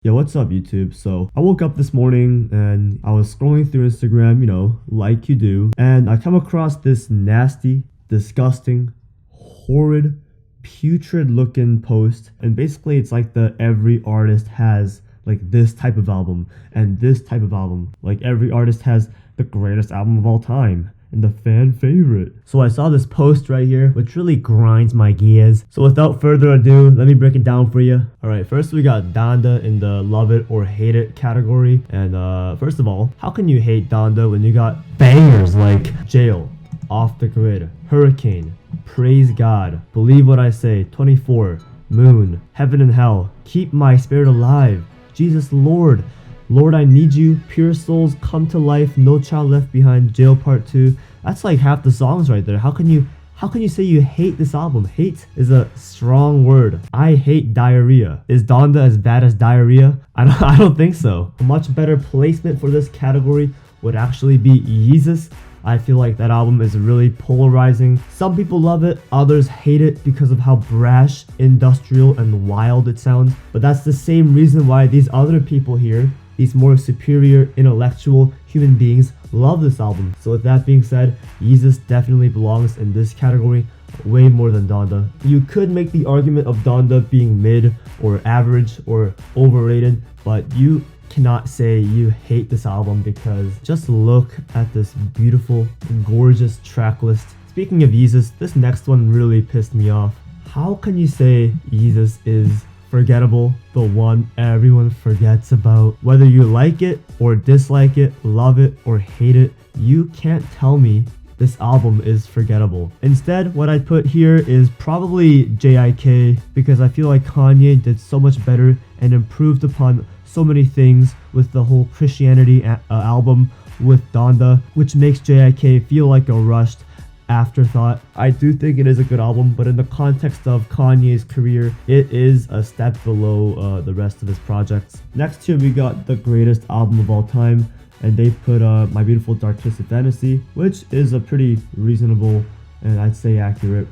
Yo, what's up, YouTube? So I woke up this morning and I was scrolling through Instagram, like you do, and I come across this nasty, disgusting, horrid, putrid looking post. And basically it's like every artist has like this type of album and this type of album. Like every artist has the greatest album of all time and the fan favorite. So I saw this post right here, which really grinds my gears. So without further ado, let me break it down for you. Alright, first we got Donda in the love it or hate it category. And first of all, how can you hate Donda when you got bangers like Jail, Off the Grid, Hurricane, Praise God, Believe What I Say, 24, Moon, Heaven and Hell, Keep My Spirit Alive, Jesus Lord, Lord I Need You, Pure Souls, Come to Life, No Child Left Behind, Jail Part 2. That's like half the songs right there. How can you say you hate this album? Hate is a strong word. I hate Diarrhea. Is Donda as bad as Diarrhea? I don't think so. A much better placement for this category would actually be Yeezus. I feel like that album is really polarizing. Some people love it, others hate it because of how brash, industrial, and wild it sounds. But that's the same reason why these other people here, these more superior, intellectual human beings, love this album. So with that being said, Yeezus definitely belongs in this category way more than Donda. You could make the argument of Donda being mid or average or overrated, but you cannot say you hate this album because just look at this beautiful, gorgeous track list. Speaking of Yeezus, this next one really pissed me off. How can you say Yeezus is forgettable, the one everyone forgets about? Whether you like it or dislike it, love it or hate it, you can't tell me this album is forgettable. Instead, what I put here is probably JIK because I feel like Kanye did so much better and improved upon so many things with the whole Christianity album with Donda, which makes JIK feel like a rushed afterthought. I do think it is a good album, but in the context of Kanye's career, it is a step below the rest of his projects. Next here we got the greatest album of all time, and they put My Beautiful Dark Twisted Fantasy, which is a pretty reasonable and I'd say accurate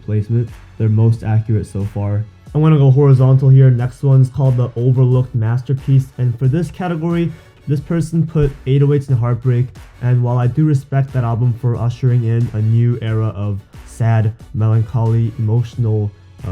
placement. Their most accurate so far. I'm gonna go horizontal here. Next one's called The Overlooked Masterpiece, and for this category, this person put 808s and Heartbreak, and while I do respect that album for ushering in a new era of sad, melancholy, emotional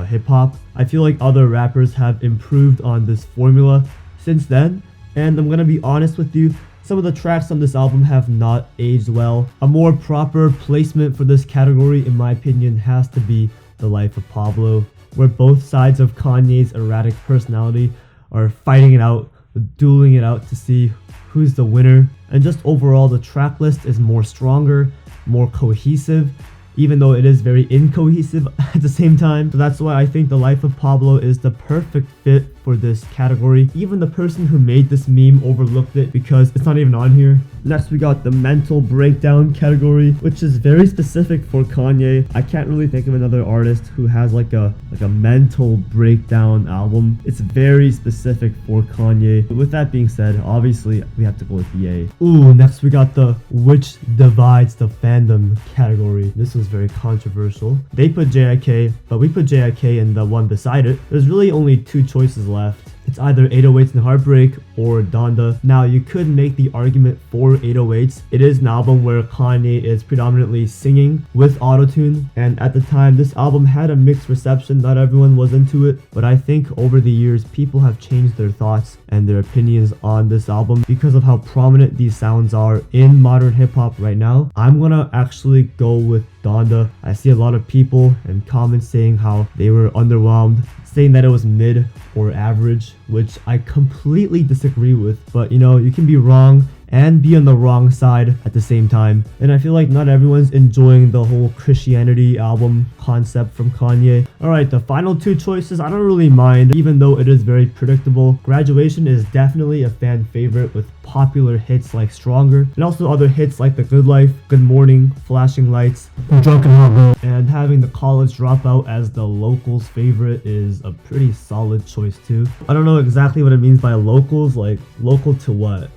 hip-hop, I feel like other rappers have improved on this formula since then, and I'm gonna be honest with you, some of the tracks on this album have not aged well. A more proper placement for this category, in my opinion, has to be The Life of Pablo, where both sides of Kanye's erratic personality are fighting it out, dueling it out to see who's the winner. And just overall, the track list is more stronger, more cohesive, even though it is very incohesive at the same time. So that's why I think The Life of Pablo is the perfect fit for this category. Even the person who made this meme overlooked it because it's not even on here. Next we got the mental breakdown category, which is very specific for Kanye. I can't really think of another artist who has like a mental breakdown album. It's very specific for Kanye. With that being said, obviously we have to go with BA. Ooh, next we got the Which Divides the Fandom category. This was very controversial. They put JIK, but we put JIK in the one beside it. There's really only two choices left. It's either 808s and Heartbreak or Donda. Now, you could make the argument for 808s. It is an album where Kanye is predominantly singing with autotune, and at the time, this album had a mixed reception. Not everyone was into it, but I think over the years, people have changed their thoughts and their opinions on this album because of how prominent these sounds are in modern hip-hop right now. I'm gonna actually go with Donda. I see a lot of people and comments saying how they were underwhelmed, saying that it was mid or average, which I completely disagree with. But you can be wrong and be on the wrong side at the same time. And I feel like not everyone's enjoying the whole Christianity album concept from Kanye. Alright, the final two choices I don't really mind, even though it is very predictable. Graduation is definitely a fan favorite with popular hits like Stronger, and also other hits like The Good Life, Good Morning, Flashing Lights, Drunk and Hot Girl. And having The College Dropout as the locals favorite is a pretty solid choice too. I don't know exactly what it means by locals, like local to what,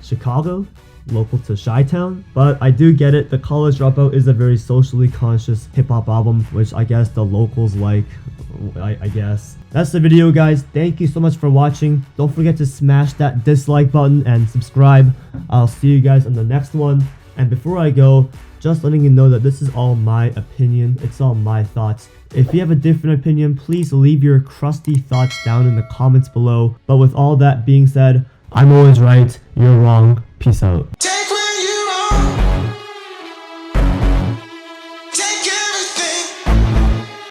Chicago? Local to Chi-Town? But I do get it, The College Dropout is a very socially conscious hip-hop album, which I guess the locals like, I guess. That's the video, guys. Thank you so much for watching. Don't forget to smash that dislike button and subscribe. I'll see you guys on the next one. And before I go, just letting you know that this is all my opinion. It's all my thoughts. If you have a different opinion, please leave your crusty thoughts down in the comments below. But with all that being said, I'm always right, you're wrong. Peace out.